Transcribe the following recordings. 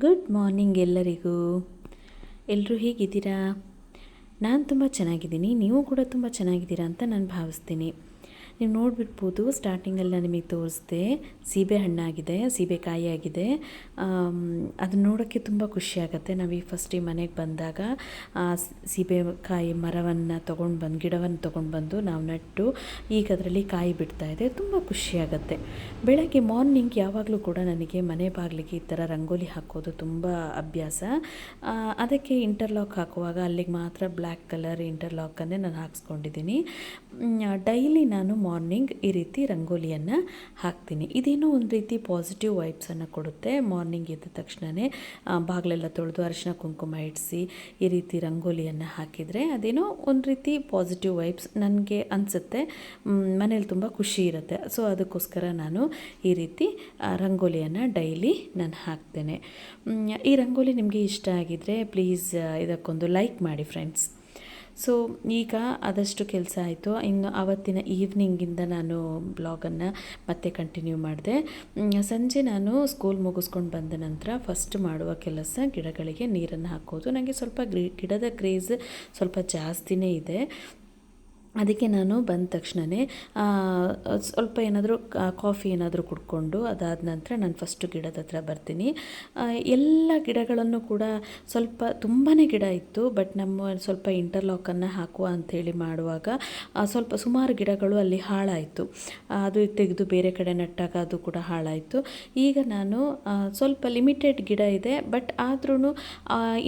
Good morning ಎಲ್ಲರಿಗೂ. ಎಲ್ಲರೂ ಹೇಗಿದ್ದೀರಾ? ನಾನು ತುಂಬ ಚೆನ್ನಾಗಿದ್ದೀನಿ. ನೀವು ಕೂಡ ತುಂಬ ಚೆನ್ನಾಗಿದ್ದೀರಾ ಅಂತ ನಾನು ಭಾವಿಸ್ತೀನಿ. ನೀವು ನೋಡಿಬಿಡ್ಬೋದು, ಸ್ಟಾರ್ಟಿಂಗಲ್ಲಿ ನಾನು ನಿಮಗೆ ತೋರಿಸ್ದೆ ಸೀಬೆ ಹಣ್ಣಾಗಿದೆ, ಸೀಬೆಕಾಯಿ ಆಗಿದೆ. ಅದನ್ನ ನೋಡೋಕ್ಕೆ ತುಂಬ ಖುಷಿಯಾಗುತ್ತೆ. ನಾವು ಈ ಫಸ್ಟ್ ಈ ಮನೆಗೆ ಬಂದಾಗ ಸೀಬೆಕಾಯಿ ಮರವನ್ನು ಗಿಡವನ್ನು ತೊಗೊಂಡು ಬಂದು ನಾವು ನಟ್ಟು ಈಗ ಅದರಲ್ಲಿ ಕಾಯಿ ಬಿಡ್ತಾ ಇದೆ. ತುಂಬ ಖುಷಿಯಾಗುತ್ತೆ. ಬೆಳಗ್ಗೆ ಮಾರ್ನಿಂಗ್ ಯಾವಾಗಲೂ ಕೂಡ ನನಗೆ ಮನೆ ಬಾಗಿಲಿಗೆ ಈ ಥರ ರಂಗೋಲಿ ಹಾಕೋದು ತುಂಬ ಅಭ್ಯಾಸ. ಅದಕ್ಕೆ ಇಂಟರ್ಲಾಕ್ ಹಾಕುವಾಗ ಅಲ್ಲಿಗೆ ಮಾತ್ರ ಬ್ಲ್ಯಾಕ್ ಕಲರ್ ಇಂಟರ್ಲಾಕನ್ನೇ ನಾನು ಹಾಕ್ಸ್ಕೊಂಡಿದ್ದೀನಿ. ಡೈಲಿ ನಾನು ಮಾರ್ನಿಂಗ್ ಈ ರೀತಿ ರಂಗೋಲಿಯನ್ನು ಹಾಕ್ತೀನಿ. ಇದೇನೋ ಒಂದು ರೀತಿ ಪಾಸಿಟಿವ್ ವೈಬ್ಸನ್ನು ಕೊಡುತ್ತೆ. ಮಾರ್ನಿಂಗ್ ಎದ್ದ ತಕ್ಷಣವೇ ಬಾಗಿಲೆಲ್ಲ ತೊಳೆದು ಅರಿಶಿನ ಕುಂಕುಮ ಇಡಿಸಿ ಈ ರೀತಿ ರಂಗೋಲಿಯನ್ನು ಹಾಕಿದರೆ ಅದೇನೋ ಒಂದು ರೀತಿ ಪಾಸಿಟಿವ್ ವೈಬ್ಸ್ ನನಗೆ ಅನಿಸುತ್ತೆ. ಮನೇಲಿ ತುಂಬ ಖುಷಿ ಇರುತ್ತೆ. ಸೊ ಅದಕ್ಕೋಸ್ಕರ ನಾನು ಈ ರೀತಿ ರಂಗೋಲಿಯನ್ನು ಡೈಲಿ ನಾನು ಹಾಕ್ತೇನೆ. ಈ ರಂಗೋಲಿ ನಿಮಗೆ ಇಷ್ಟ ಆಗಿದ್ದರೆ ಪ್ಲೀಸ್ ಇದಕ್ಕೊಂದು ಲೈಕ್ ಮಾಡಿ ಫ್ರೆಂಡ್ಸ್. ಸೊ ಈಗ ಆದಷ್ಟು ಕೆಲಸ ಆಯಿತು. ಇನ್ನು ಆವತ್ತಿನ ಈವ್ನಿಂಗಿಂದ ನಾನು ಬ್ಲಾಗನ್ನು ಮತ್ತೆ ಕಂಟಿನ್ಯೂ ಮಾಡಿದೆ. ಸಂಜೆ ನಾನು ಸ್ಕೂಲ್ ಮುಗಿಸ್ಕೊಂಡು ಬಂದ ನಂತರ ಫಸ್ಟ್ ಮಾಡುವ ಕೆಲಸ ಗಿಡಗಳಿಗೆ ನೀರನ್ನು ಹಾಕೋದು. ನನಗೆ ಸ್ವಲ್ಪ ಗಿಡದ ಕ್ರೇಜ್ ಸ್ವಲ್ಪ ಜಾಸ್ತಿನೇ ಇದೆ. ಅದಕ್ಕೆ ನಾನು ಬಂದ ತಕ್ಷಣವೇ ಸ್ವಲ್ಪ ಏನಾದರೂ ಕಾಫಿ ಏನಾದರೂ ಕುಡ್ಕೊಂಡು ಅದಾದ ನಂತರ ನಾನು ಫಸ್ಟು ಗಿಡದ ಹತ್ರ ಬರ್ತೀನಿ. ಎಲ್ಲ ಗಿಡಗಳನ್ನು ಕೂಡ ತುಂಬಾ ಗಿಡ ಇತ್ತು, ಬಟ್ ನಮ್ಮ ಸ್ವಲ್ಪ ಇಂಟರ್ಲಾಕನ್ನು ಹಾಕುವ ಅಂಥೇಳಿ ಮಾಡುವಾಗ ಸುಮಾರು ಗಿಡಗಳು ಅಲ್ಲಿ ಹಾಳಾಯಿತು. ಅದು ತೆಗೆದು ಬೇರೆ ಕಡೆ ನಟ್ಟಾಗ ಅದು ಕೂಡ ಹಾಳಾಯಿತು. ಈಗ ನಾನು ಸ್ವಲ್ಪ ಲಿಮಿಟೆಡ್ ಗಿಡ ಇದೆ, ಬಟ್ ಆದ್ರೂ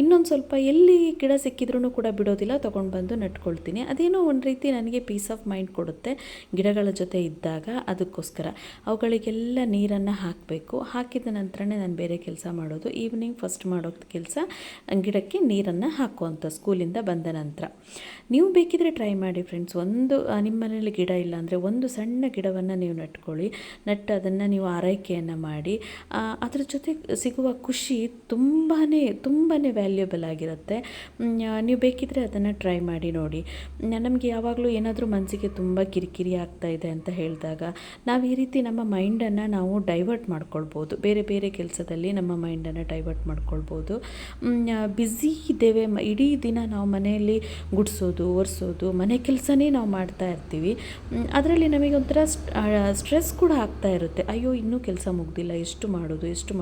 ಇನ್ನೊಂದು ಸ್ವಲ್ಪ ಎಲ್ಲಿ ಗಿಡ ಸಿಕ್ಕಿದ್ರೂ ಕೂಡ ಬಿಡೋದಿಲ್ಲ, ತೊಗೊಂಡು ಬಂದು ನಟ್ಕೊಳ್ತೀನಿ. ಅದೇನೋ ಒಂದು ರೀತಿ ನನಗೆ ಪೀಸ್ ಆಫ್ ಮೈಂಡ್ ಕೊಡುತ್ತೆ ಗಿಡಗಳ ಜೊತೆ ಇದ್ದಾಗ. ಅದಕ್ಕೋಸ್ಕರ ಅವುಗಳಿಗೆಲ್ಲ ನೀರನ್ನು ಹಾಕಬೇಕು. ಹಾಕಿದ ನಂತರನೇ ನಾನು ಬೇರೆ ಕೆಲಸ ಮಾಡೋದು. ಈವ್ನಿಂಗ್ ಫಸ್ಟ್ ಮಾಡೋ ಕೆಲಸ ಗಿಡಕ್ಕೆ ನೀರನ್ನು ಹಾಕುವಂಥ ಸ್ಕೂಲಿಂದ ಬಂದ ನಂತರ. ನೀವು ಬೇಕಿದ್ರೆ ಟ್ರೈ ಮಾಡಿ ಫ್ರೆಂಡ್ಸ್. ನಿಮ್ಮ ಮನೇಲಿ ಗಿಡ ಇಲ್ಲ ಅಂದರೆ ಒಂದು ಸಣ್ಣ ಗಿಡವನ್ನು ನೀವು ನಟ್ಟು ಅದನ್ನು ನೀವು ಆರೈಕೆಯನ್ನು ಮಾಡಿ ಅದರ ಜೊತೆ ಸಿಗುವ ಖುಷಿ ತುಂಬಾ ವ್ಯಾಲ್ಯೂಬಲ್ ಆಗಿರುತ್ತೆ. ನೀವು ಬೇಕಿದ್ರೆ ಅದನ್ನು ಟ್ರೈ ಮಾಡಿ ನೋಡಿ. ನಮಗೆ ಯಾವಾಗಲೂ ಏನಾದರೂ ಮನಸ್ಸಿಗೆ ತುಂಬ ಕಿರಿಕಿರಿ ಆಗ್ತಾ ಇದೆ ಅಂತ ಹೇಳಿದಾಗ ನಾವು ಈ ರೀತಿ ನಮ್ಮ ಮೈಂಡನ್ನು ನಾವು ಡೈವರ್ಟ್ ಮಾಡ್ಕೊಳ್ಬೋದು. ಬೇರೆ ಬೇರೆ ಕೆಲಸದಲ್ಲಿ ನಮ್ಮ ಮೈಂಡನ್ನು ಡೈವರ್ಟ್ ಮಾಡ್ಕೊಳ್ಬೋದು. ಬ್ಯುಸಿ ಇದ್ದೇವೆ, ಇಡೀ ದಿನ ನಾವು ಮನೆಯಲ್ಲಿ ಗುಡಿಸೋದು ಒರೆಸೋದು ಮನೆ ಕೆಲಸನೇ ನಾವು ಮಾಡ್ತಾ ಇರ್ತೀವಿ. ಅದರಲ್ಲಿ ನಮಗೆ ಒಂಥರ ಸ್ಟ್ರೆಸ್ ಕೂಡ ಆಗ್ತಾ ಇರುತ್ತೆ. ಅಯ್ಯೋ ಇನ್ನೂ ಕೆಲಸ ಮುಗ್ದಿಲ್ಲ, ಎಷ್ಟು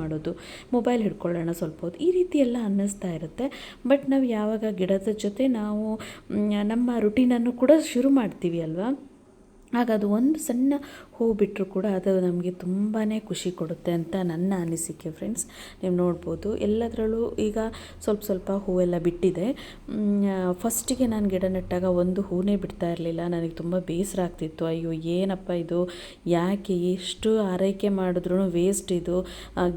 ಮಾಡೋದು, ಮೊಬೈಲ್ ಹಿಡ್ಕೊಳ್ಳೋಣ ಸ್ವಲ್ಪ ಹೊತ್ತು, ಈ ರೀತಿ ಎಲ್ಲ ಅನ್ನಿಸ್ತಾ ಇರುತ್ತೆ. ಬಟ್ ನಾವು ಯಾವಾಗ ಗಿಡದ ಜೊತೆ ನಾವು ನಮ್ಮ ರುಟೀನನ್ನು ಕೂಡ ಶುರು ಮಾಡ್ತೀವಿ ಅಲ್ವಾ, ಆಗ ಅದು ಒಂದು ಸಣ್ಣ ಹೂ ಬಿಟ್ಟರು ಕೂಡ ಅದು ನಮಗೆ ತುಂಬಾ ಖುಷಿ ಕೊಡುತ್ತೆ ಅಂತ ನನ್ನ ಅನಿಸಿಕೆ ಫ್ರೆಂಡ್ಸ್. ನೀವು ನೋಡ್ಬೋದು ಎಲ್ಲದರಲ್ಲೂ ಈಗ ಸ್ವಲ್ಪ ಹೂವೆಲ್ಲ ಬಿಟ್ಟಿದೆ. ಫಸ್ಟಿಗೆ ನಾನು ಗಿಡ ನೆಟ್ಟಾಗ ಒಂದು ಹೂನೇ ಬಿಡ್ತಾ ಇರಲಿಲ್ಲ. ನನಗೆ ತುಂಬ ಬೇಸರ ಆಗ್ತಿತ್ತು. ಅಯ್ಯೋ ಏನಪ್ಪ ಇದು, ಯಾಕೆ ಎಷ್ಟು ಆರೈಕೆ ಮಾಡಿದ್ರೂ ವೇಸ್ಟ್, ಇದು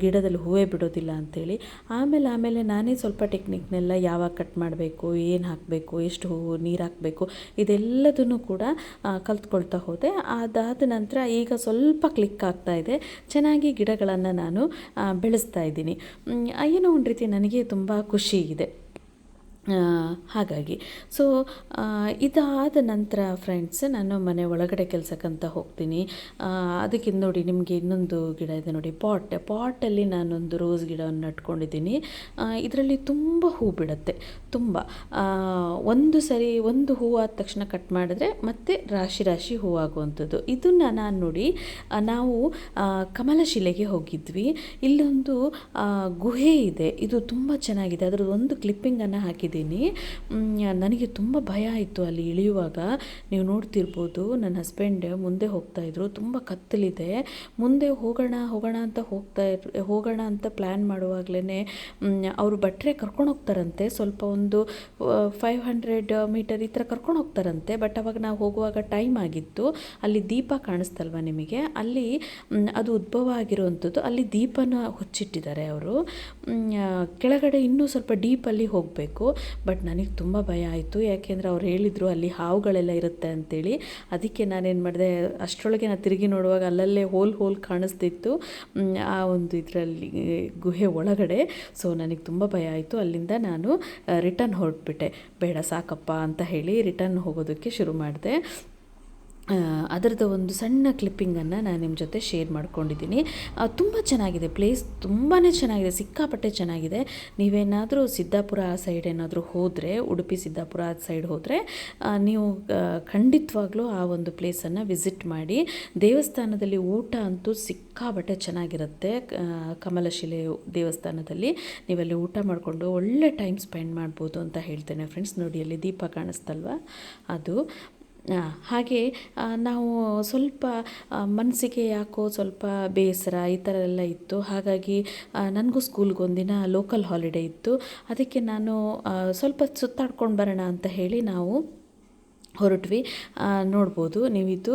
ಗಿಡದಲ್ಲಿ ಹೂವೇ ಬಿಡೋದಿಲ್ಲ ಅಂಥೇಳಿ. ಆಮೇಲೆ ನಾನೇ ಸ್ವಲ್ಪ ಟೆಕ್ನಿಕ್ನೆಲ್ಲ ಯಾವಾಗ ಕಟ್ ಮಾಡಬೇಕು, ಏನು ಹಾಕಬೇಕು, ಎಷ್ಟು ಹೂವು, ನೀರು ಹಾಕಬೇಕು, ಇದೆಲ್ಲದನ್ನು ಕೂಡ ಕಲ್ತ್ಕೊಳ್ತಾ ಹೋದೆ. ಅದಾದ ನಂತರ ಈಗ ಸ್ವಲ್ಪ ಕ್ಲಿಕ್ ಆಗ್ತಾ ಇದೆ. ಚೆನ್ನಾಗಿ ಗಿಡಗಳನ್ನು ನಾನು ಬೆಳೆಸ್ತಾ ಇದ್ದೀನಿ. ಏನೋ ಒಂದು ರೀತಿ ನನಗೆ ತುಂಬ ಖುಷಿ ಇದೆ. ಹಾಗಾಗಿ ಸೊ ಇದಾದ ನಂತರ ಫ್ರೆಂಡ್ಸ್ ನಾನು ಮನೆ ಒಳಗಡೆ ಕೆಲಸಕ್ಕಂತ ಹೋಗ್ತೀನಿ. ಅದಕ್ಕೆ ನೋಡಿ ನಿಮಗೆ ಇನ್ನೊಂದು ಗಿಡ ಇದೆ ನೋಡಿ, ಪಾಟಲ್ಲಿ ನಾನೊಂದು ರೋಸ್ ಗಿಡವನ್ನು ನಟ್ಕೊಂಡಿದ್ದೀನಿ. ಇದರಲ್ಲಿ ತುಂಬ ಹೂ ಬಿಡುತ್ತೆ. ತುಂಬ ಒಂದು ಹೂ ಆದ ತಕ್ಷಣ ಕಟ್ ಮಾಡಿದ್ರೆ ಮತ್ತೆ ರಾಶಿ ಹೂವಾಗುವಂಥದ್ದು. ಇದನ್ನು ನಾನು ನೋಡಿ, ನಾವು ಕಮಲಶಿಲೆಗೆ ಹೋಗಿದ್ವಿ. ಇಲ್ಲೊಂದು ಗುಹೆ ಇದೆ, ಇದು ತುಂಬ ಚೆನ್ನಾಗಿದೆ. ಅದರದ್ದು ಒಂದು ಕ್ಲಿಪ್ಪಿಂಗನ್ನು ಹಾಕಿದ್ದೀನಿ. ನನಗೆ ತುಂಬ ಭಯ ಆಯಿತು ಅಲ್ಲಿ ಇಳಿಯುವಾಗ. ನೀವು ನೋಡ್ತಿರ್ಬೋದು, ನನ್ನ ಹಸ್ಬೆಂಡ್ ಮುಂದೆ ಹೋಗ್ತಾಯಿದ್ರು. ತುಂಬ ಕತ್ತಲಿದೆ, ಮುಂದೆ ಹೋಗೋಣ ಅಂತ ಪ್ಲ್ಯಾನ್ ಮಾಡುವಾಗಲೇ ಅವರು ಭಟ್ರೆ ಕರ್ಕೊಂಡು ಹೋಗ್ತಾರಂತೆ. ಸ್ವಲ್ಪ ಒಂದು 500 ಮೀಟರ್ ಈ ಥರ ಕರ್ಕೊಂಡು ಹೋಗ್ತಾರಂತೆ. ಬಟ್ ಅವಾಗ ನಾವು ಹೋಗುವಾಗ ಟೈಮ್ ಆಗಿತ್ತು. ಅಲ್ಲಿ ದೀಪ ಕಾಣಿಸ್ತಲ್ವ ನಿಮಗೆ, ಅಲ್ಲಿ ಅದು ಉದ್ಭವ ಆಗಿರುವಂಥದ್ದು. ಅಲ್ಲಿ ದೀಪನ ಹೊಚ್ಚಿಟ್ಟಿದ್ದಾರೆ ಅವರು. ಕೆಳಗಡೆ ಇನ್ನೂ ಸ್ವಲ್ಪ ಡೀಪಲ್ಲಿ ಹೋಗಬೇಕು. ಬಟ್ ನನಗೆ ತುಂಬ ಭಯ ಆಯಿತು, ಯಾಕೆಂದರೆ ಅವ್ರು ಹೇಳಿದರು ಅಲ್ಲಿ ಹಾವುಗಳೆಲ್ಲ ಇರುತ್ತೆ ಅಂಥೇಳಿ. ಅದಕ್ಕೆ ನಾನೇನು ಮಾಡಿದೆ, ಅಷ್ಟರೊಳಗೆ ನಾನು ತಿರುಗಿ ನೋಡುವಾಗ ಅಲ್ಲಲ್ಲೇ ಹೋಲ್ ಕಾಣಿಸ್ತಿತ್ತು ಆ ಒಂದು ಇದರಲ್ಲಿ ಗುಹೆ ಒಳಗಡೆ. ಸೊ ನನಗೆ ತುಂಬ ಭಯ ಆಯಿತು. ಅಲ್ಲಿಂದ ನಾನು ರಿಟರ್ನ್ ಹೊರಟ್ಬಿಟ್ಟೆ. ಬೇಡ ಸಾಕಪ್ಪ ಅಂತ ಹೇಳಿ ರಿಟರ್ನ್ ಹೋಗೋದಕ್ಕೆ ಶುರು ಮಾಡಿದೆ. ಅದರದ್ದು ಒಂದು ಸಣ್ಣ ಕ್ಲಿಪ್ಪಿಂಗನ್ನು ನಾನು ನಿಮ್ಮ ಜೊತೆ ಶೇರ್ ಮಾಡ್ಕೊಂಡಿದ್ದೀನಿ. ತುಂಬ ಚೆನ್ನಾಗಿದೆ, ಪ್ಲೇಸ್ ತುಂಬಾ ಚೆನ್ನಾಗಿದೆ, ಸಿಕ್ಕಾಪಟ್ಟೆ ಚೆನ್ನಾಗಿದೆ. ನೀವೇನಾದರೂ ಸಿದ್ದಾಪುರ ಆ ಸೈಡ್ ಏನಾದರೂ ಹೋದರೆ, ಉಡುಪಿ ಸಿದ್ದಾಪುರ ಆ ಸೈಡ್ ಹೋದರೆ ನೀವು ಖಂಡಿತವಾಗ್ಲೂ ಆ ಒಂದು ಪ್ಲೇಸನ್ನು ವಿಸಿಟ್ ಮಾಡಿ. ದೇವಸ್ಥಾನದಲ್ಲಿ ಊಟ ಅಂತೂ ಸಿಕ್ಕಾಪಟ್ಟೆ ಚೆನ್ನಾಗಿರುತ್ತೆ. ಕಮಲಶಿಲೆ ದೇವಸ್ಥಾನದಲ್ಲಿ ನೀವಲ್ಲಿ ಊಟ ಮಾಡಿಕೊಂಡು ಒಳ್ಳೆ ಟೈಮ್ ಸ್ಪೆಂಡ್ ಮಾಡ್ಬೋದು ಅಂತ ಹೇಳ್ತೇನೆ ಫ್ರೆಂಡ್ಸ್. ನೋಡಿ ಅಲ್ಲಿ ದೀಪ ಕಾಣಿಸ್ತಲ್ವ, ಅದು ಹಾಗೆ ನಾವು ಸ್ವಲ್ಪ ಮನಸ್ಸಿಗೆ ಯಾಕೋ ಸ್ವಲ್ಪ ಬೇಸರ ಈ ಥರ ಎಲ್ಲ ಇತ್ತು. ಹಾಗಾಗಿ ನನಗೂ ಸ್ಕೂಲ್ಗೆ ಒಂದಿನ ಲೋಕಲ್ ಹಾಲಿಡೇ ಇತ್ತು. ಅದಕ್ಕೆ ನಾನು ಸ್ವಲ್ಪ ಸುತ್ತಾಡ್ಕೊಂಡು ಬರೋಣ ಅಂತ ಹೇಳಿ ನಾವು ಹೊರಟ್ವಿ. ನೋಡ್ಬೋದು ನೀವಿದು,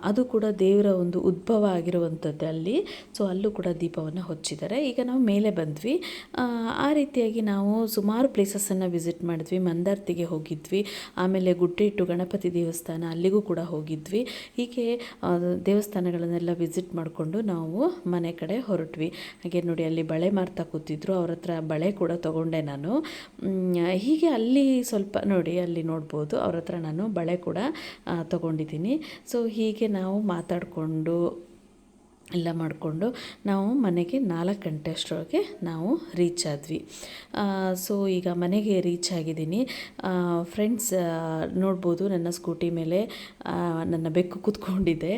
ಅದು ಕೂಡ ದೇವರ ಒಂದು ಉದ್ಭವ ಆಗಿರುವಂಥದ್ದು ಅಲ್ಲಿ. ಸೊ ಅಲ್ಲೂ ಕೂಡ ದೀಪವನ್ನು ಹಚ್ಚಿದ್ದಾರೆ. ಈಗ ನಾವು ಮೇಲೆ ಬಂದ್ವಿ. ಆ ರೀತಿಯಾಗಿ ನಾವು ಸುಮಾರು ಪ್ಲೇಸಸನ್ನು ವಿಸಿಟ್ ಮಾಡಿದ್ವಿ. ಮಂದಾರ್ತಿಗೆ ಹೋಗಿದ್ವಿ, ಆಮೇಲೆ ಗುಡ್ಡೆಟ್ಟು ಗಣಪತಿ ದೇವಸ್ಥಾನ ಅಲ್ಲಿಗೂ ಕೂಡ ಹೋಗಿದ್ವಿ. ಹೀಗೆ ದೇವಸ್ಥಾನಗಳನ್ನೆಲ್ಲ ವಿಸಿಟ್ ಮಾಡಿಕೊಂಡು ನಾವು ಮನೆ ಕಡೆ ಹೊರಟ್ವಿ. ಹಾಗೆ ನೋಡಿ ಅಲ್ಲಿ ಬಳೆ ಮಾರ್ತಾ ಕೂತಿದ್ರು, ಅವ್ರ ಹತ್ರ ಬಳೆ ಕೂಡ ತೊಗೊಂಡೆ ನಾನು. ಹೀಗೆ ಅಲ್ಲಿ ಸ್ವಲ್ಪ ನೋಡಿ ಅಲ್ಲಿ ನೋಡ್ಬೋದು, ಅವ್ರ ಹತ್ರ ನಾನು ಬಳೆ ಕೂಡ ತೊಗೊಂಡಿದ್ದೀನಿ. ಸೊ ಹೀಗೆ ನಾವು ಮಾತಾಡಿಕೊಂಡು ಎಲ್ಲ ಮಾಡಿಕೊಂಡು ನಾವು ಮನೆಗೆ 4 ಗಂಟೆ ಅಷ್ಟರೊಳಗೆ ನಾವು ರೀಚ್ ಆದ್ವಿ. ಸೊ ಈಗ ಮನೆಗೆ ರೀಚ್ ಆಗಿದ್ದೀನಿ ಫ್ರೆಂಡ್ಸ್. ನೋಡ್ಬೋದು ನನ್ನ ಸ್ಕೂಟಿ ಮೇಲೆ ನನ್ನ ಬೆಕ್ಕು ಕೂತ್ಕೊಂಡಿದೆ.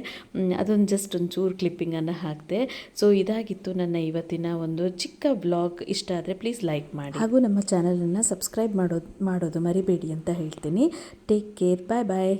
ಅದೊಂದು ಜಸ್ಟ್ ಒಂಚೂರು ಕ್ಲಿಪ್ಪಿಂಗನ್ನು ಹಾಕಿದೆ. ಸೊ ಇದಾಗಿತ್ತು ನನ್ನ ಇವತ್ತಿನ ಒಂದು ಚಿಕ್ಕ ವ್ಲಾಗ್. ಇಷ್ಟ ಆದರೆ ಪ್ಲೀಸ್ ಲೈಕ್ ಮಾಡಿ, ಹಾಗೂ ನಮ್ಮ ಚಾನಲನ್ನು ಸಬ್ಸ್ಕ್ರೈಬ್ ಮಾಡೋದು ಮರಿಬೇಡಿ ಅಂತ ಹೇಳ್ತೀನಿ. ಟೇಕ್ ಕೇರ್, ಬಾಯ್ ಬಾಯ್.